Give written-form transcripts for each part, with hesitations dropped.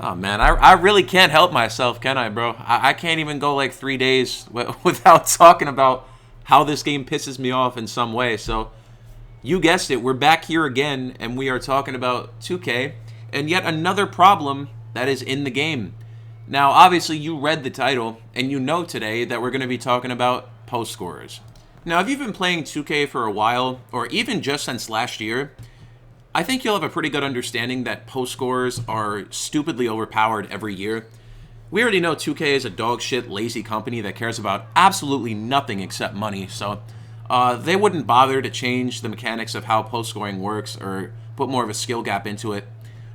Oh man, I really can't help myself, can I, bro? I can't even go like 3 days without talking about how this game pisses me off in some way. So, you guessed it, we're back here again, and we are talking about 2K, and yet another problem that is in the game. Now, obviously, you read the title, and you know today that we're going to be talking about post scorers. Now, if you've been playing 2K for a while, or even just since last year, I think you'll have a pretty good understanding that post scorers are stupidly overpowered every year. We already know 2K is a dog shit, lazy company that cares about absolutely nothing except money, so they wouldn't bother to change the mechanics of how post scoring works or put more of a skill gap into it.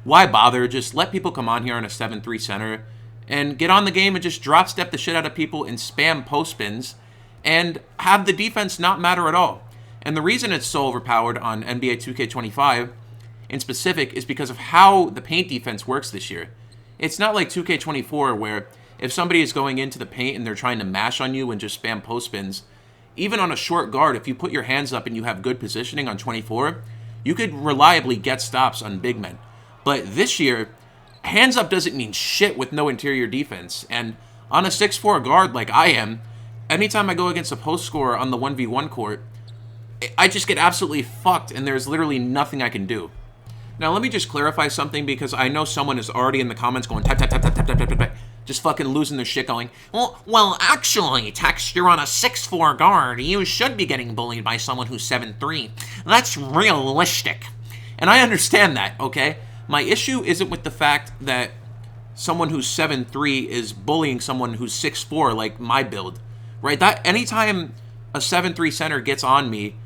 Why bother? Just let people come on here on a 7-3 center and get on the game and just drop step the shit out of people and spam post spins and have the defense not matter at all. And the reason it's so overpowered on NBA 2K25 in specific is because of how the paint defense works this year. It's not like 2K24 where if somebody is going into the paint and they're trying to mash on you and just spam post spins, even on a short guard, if you put your hands up and you have good positioning on 24, you could reliably get stops on big men. But this year, hands up doesn't mean shit with no interior defense. And on a 6'4 guard like I am, anytime I go against a post scorer on the 1v1 court, I just get absolutely fucked and there's literally nothing I can do. Now, let me just clarify something because I know someone is already in the comments going tap, tap, tap, tap, tap, tap, tap, tap, just fucking losing their shit going, well, actually, Tex, you're on a 6'4 guard. You should be getting bullied by someone who's 7'3. That's realistic. And I understand that, okay? My issue isn't with the fact that someone who's 7'3 is bullying someone who's 6'4 like my build, right? That anytime a 7'3 center gets on me,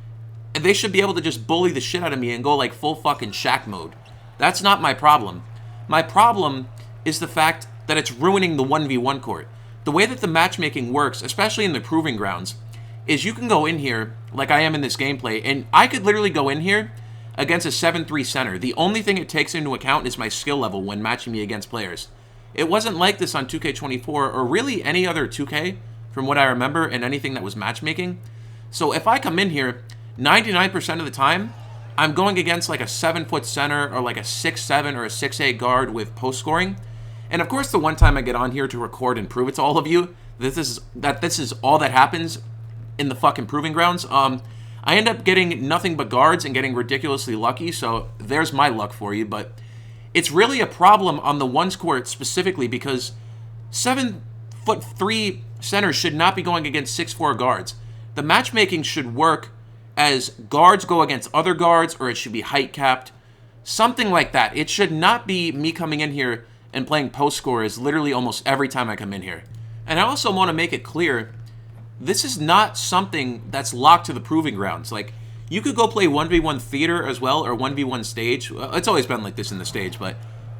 they should be able to just bully the shit out of me and go like full fucking Shaq mode. That's not my problem. My problem is the fact that it's ruining the 1v1 court. The way that the matchmaking works, especially in the proving grounds, is you can go in here, like I am in this gameplay, and I could literally go in here against a 7'3 center. The only thing it takes into account is my skill level when matching me against players. It wasn't like this on 2K24 or really any other 2K from what I remember and anything that was matchmaking. So if I come in here, 99% of the time, I'm going against like a 7-foot center or like a 6'7 or a 6'8 guard with post scoring. And of course, the one time I get on here to record and prove it to all of you, this is all that happens in the fucking proving grounds. I end up getting nothing but guards and getting ridiculously lucky. So there's my luck for you. But it's really a problem on the ones court specifically because 7'3" centers should not be going against 6'4 guards. The matchmaking should work as guards go against other guards, or it should be height capped. Something like that. It should not be me coming in here and playing post scorers literally almost every time I come in here. And I also want to make it clear, this is not something that's locked to the proving grounds. Like, you could go play 1v1 theater as well, or 1v1 stage. It's always been like this in the stage, but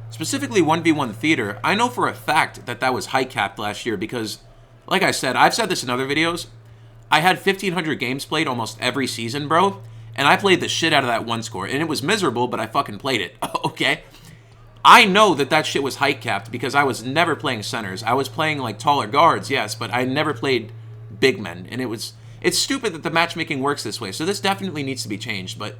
specifically 1v1 theater, I know for a fact that that was height capped last year because, like I said, I've said this in other videos, I had 1,500 games played almost every season, bro, and I played the shit out of that one score, and it was miserable, but I fucking played it, okay? I know that that shit was height capped because I was never playing centers. I was playing, like, taller guards, yes, but I never played big men, and it's stupid that the matchmaking works this way, so this definitely needs to be changed, but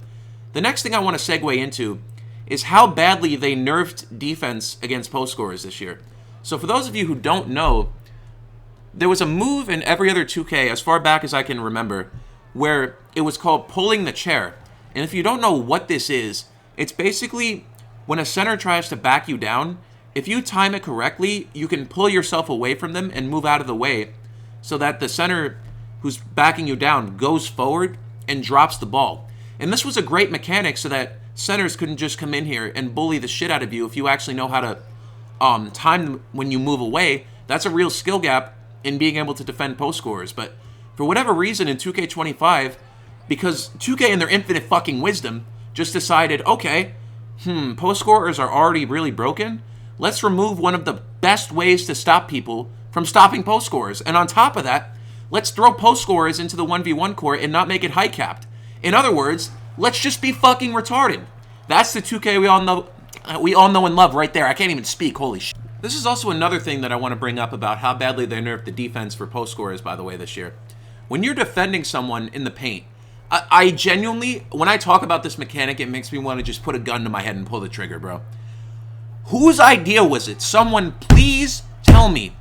the next thing I want to segue into is how badly they nerfed defense against post scorers this year. So for those of you who don't know, there was a move in every other 2K, as far back as I can remember, where it was called pulling the chair. And if you don't know what this is, it's basically when a center tries to back you down, if you time it correctly, you can pull yourself away from them and move out of the way so that the center who's backing you down goes forward and drops the ball. And this was a great mechanic so that centers couldn't just come in here and bully the shit out of you if you actually know how to time when you move away. That's a real skill gap in being able to defend post scorers. But for whatever reason in 2K25, because 2K in their infinite fucking wisdom just decided, okay, post scorers are already really broken, let's remove one of the best ways to stop people from stopping post scorers. And on top of that, let's throw post scorers into the 1v1 court and not make it height capped. In other words, let's just be fucking retarded. That's the 2K we all know and love right there. I can't even speak, holy shit. This is also another thing that I want to bring up about how badly they nerfed the defense for post scorers, by the way, this year. When you're defending someone in the paint, I genuinely, when I talk about this mechanic, it makes me want to just put a gun to my head and pull the trigger, bro. Whose idea was it? Someone please tell me.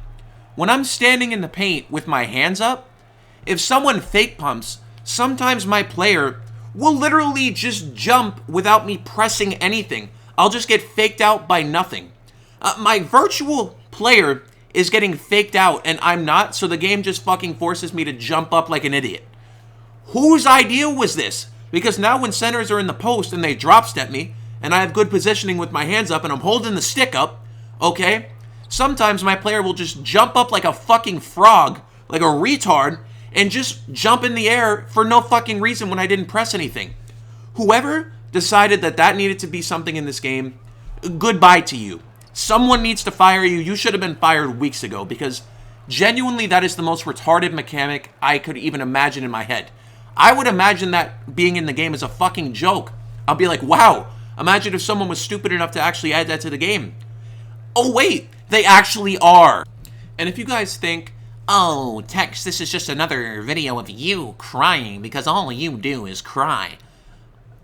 When I'm standing in the paint with my hands up, if someone fake pumps, sometimes my player will literally just jump without me pressing anything. I'll just get faked out by nothing. My virtual player is getting faked out and I'm not, so the game just fucking forces me to jump up like an idiot. Whose idea was this? Because now when centers are in the post and they drop step me, and I have good positioning with my hands up and I'm holding the stick up, okay? Sometimes my player will just jump up like a fucking frog, like a retard, and just jump in the air for no fucking reason when I didn't press anything. Whoever decided that that needed to be something in this game, goodbye to you. Someone needs to fire you. You should have been fired weeks ago because genuinely that is the most retarded mechanic I could even imagine in my head. I would imagine that being in the game is a fucking joke. I'll be like, wow, imagine if someone was stupid enough to actually add that to the game. Oh wait, they actually are. And if you guys think, oh, Tex, this is just another video of you crying because all you do is cry.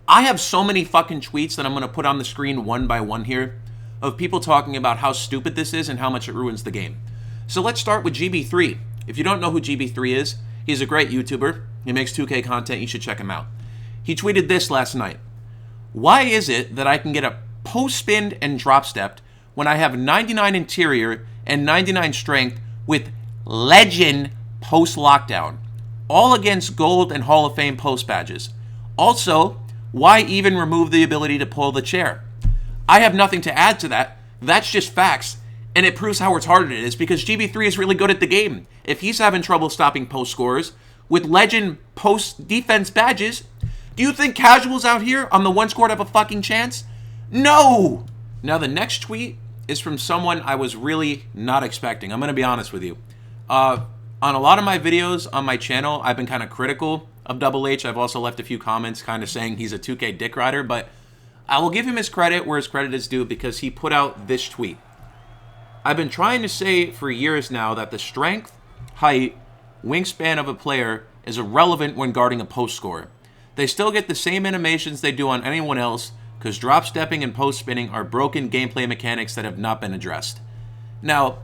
I have so many fucking tweets that I'm going to put on the screen one by one here of people talking about how stupid this is and how much it ruins the game. So let's start with GB3. If you don't know who GB3 is, he's a great YouTuber. He makes 2K content. You should check him out. He tweeted this last night. Why is it that I can get a post spin and drop stepped when I have 99 interior and 99 strength with legend post lockdown, all against gold and Hall of Fame post badges? Also, why even remove the ability to pull the chair? I have nothing to add to that. That's just facts, and it proves how retarded it is because GB3 is really good at the game. If he's having trouble stopping post scorers with legend post defense badges, do you think casuals out here on the one scored have a fucking chance? No! Now the next tweet is from someone I was really not expecting. I'm going to be honest with you. On a lot of my videos on my channel, I've been kind of critical of Double H. I've also left a few comments kind of saying he's a 2K dick rider, but I will give him his credit where his credit is due because he put out this tweet. I've been trying to say for years now that the strength, height, wingspan of a player is irrelevant when guarding a post scorer. They still get the same animations they do on anyone else because drop stepping and post spinning are broken gameplay mechanics that have not been addressed. Now,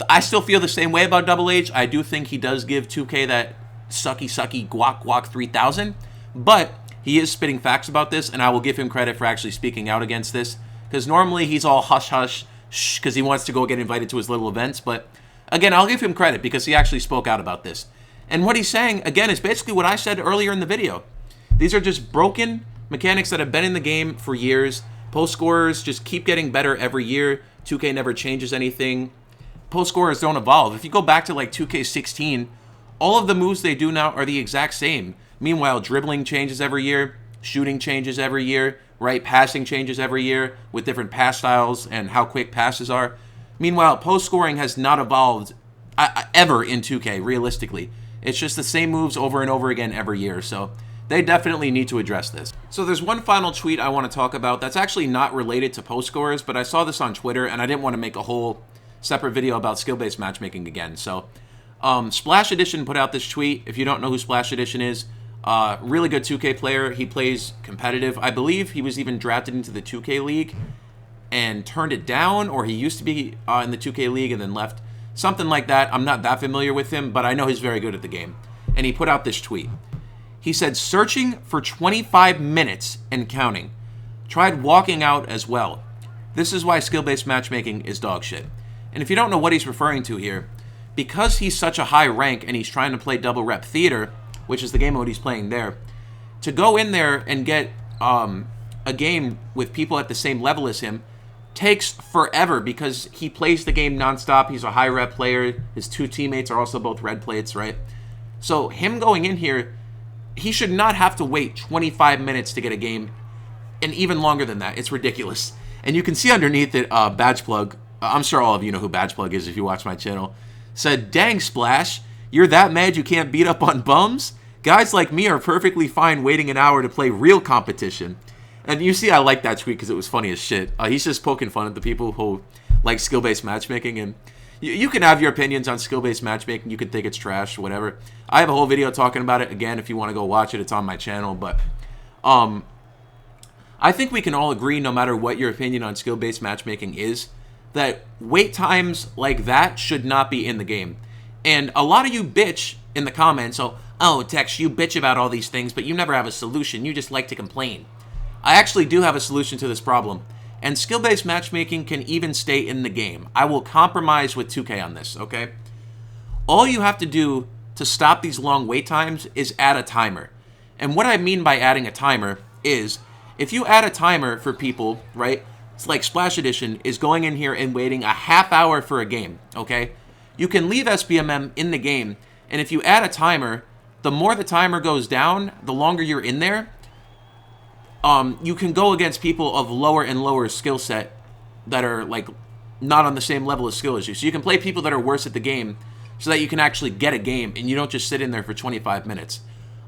I still feel the same way about Double H. I do think he does give 2K that sucky guac 3000, but he is spitting facts about this, and I will give him credit for actually speaking out against this because normally he's all hush because he wants to go get invited to his little events, but again, I'll give him credit because he actually spoke out about this. And what he's saying, again, is basically what I said earlier in the video. These are just broken mechanics that have been in the game for years. Post scorers just keep getting better every year. 2K never changes anything. Post scorers don't evolve. If you go back to like 2K16, all of the moves they do now are the exact same. Meanwhile, dribbling changes every year. Shooting changes every year. Right? Passing changes every year with different pass styles and how quick passes are. Meanwhile, post scoring has not evolved ever in 2K, realistically. It's just the same moves over and over again every year, so they definitely need to address this. So there's one final tweet I want to talk about that's actually not related to post scorers, but I saw this on Twitter, and I didn't want to make a whole separate video about skill-based matchmaking again. So Splash Edition put out this tweet. If you don't know who Splash Edition is, really good 2K player. He plays competitive. I believe he was even drafted into the 2K League and turned it down, or he used to be in the 2K League and then left. Something like that. I'm not that familiar with him, but I know he's very good at the game. And he put out this tweet. He said, searching for 25 minutes and counting. Tried walking out as well. This is why skill-based matchmaking is dog shit. And if you don't know what he's referring to here, because he's such a high rank and he's trying to play double rep theater, which is the game mode he's playing there, to go in there and get a game with people at the same level as him takes forever because he plays the game nonstop. He's a high rep player. His two teammates are also both red plates, right? So him going in here, he should not have to wait 25 minutes to get a game, and even longer than that. It's ridiculous. And you can see underneath it, Badge Plug, I'm sure all of you know who Badge Plug is if you watch my channel, said, dang Splash, you're that mad you can't beat up on bums? Guys like me are perfectly fine waiting an hour to play real competition. And you see, I like that tweet because it was funny as shit. He's just poking fun at the people who like skill-based matchmaking. And you can have your opinions on skill-based matchmaking. You can think it's trash, whatever. I have a whole video talking about it. Again, if you want to go watch it, it's on my channel. But I think we can all agree, no matter what your opinion on skill-based matchmaking is, that wait times like that should not be in the game. And a lot of you bitch in the comments, oh, Tex, you bitch about all these things, but you never have a solution. You just like to complain. I actually do have a solution to this problem. And skill-based matchmaking can even stay in the game. I will compromise with 2K on this, okay? All you have to do to stop these long wait times is add a timer. And what I mean by adding a timer is, if you add a timer for people, right? It's like Splash Edition is going in here and waiting a half hour for a game, okay? You can leave SBMM in the game, and if you add a timer, the more the timer goes down, the longer you're in there, you can go against people of lower and lower skill set that are, like, not on the same level of skill as you. So you can play people that are worse at the game so that you can actually get a game and you don't just sit in there for 25 minutes.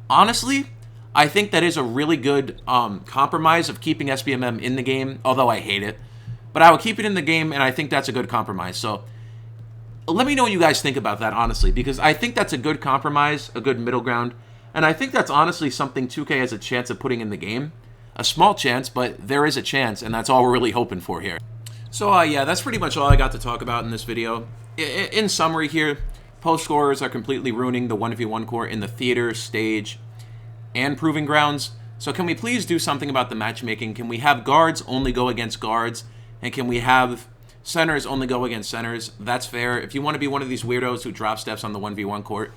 Honestly, I think that is a really good compromise of keeping SBMM in the game, although I hate it. But I will keep it in the game, and I think that's a good compromise. So let me know what you guys think about that, honestly, because I think that's a good compromise, a good middle ground, and I think that's honestly something 2K has a chance of putting in the game. A small chance, but there is a chance, and that's all we're really hoping for here. So, yeah, that's pretty much all I got to talk about in this video. In summary here, post scorers are completely ruining the 1v1 core in the theater, stage, and proving grounds. So can we please do something about the matchmaking? Can we have guards only go against guards? And can we have centers only go against centers? That's fair. If you want to be one of these weirdos who drop steps on the 1v1 court,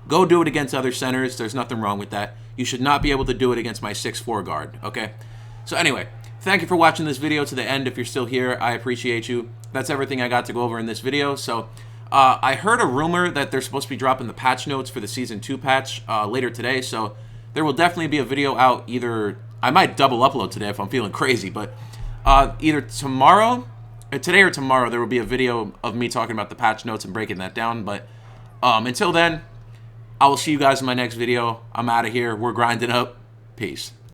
go do it against other centers. There's nothing wrong with that. You should not be able to do it against my 6'4 guard, okay? So anyway, thank you for watching this video to the end. If you're still here, I appreciate you. That's everything I got to go over in this video. So I heard a rumor that they're supposed to be dropping the patch notes for the Season 2 patch later today. So there will definitely be a video out either... I might double upload today if I'm feeling crazy, but either today or tomorrow, there will be a video of me talking about the patch notes and breaking that down. But until then, I will see you guys in my next video. I'm out of here. We're grinding up. Peace.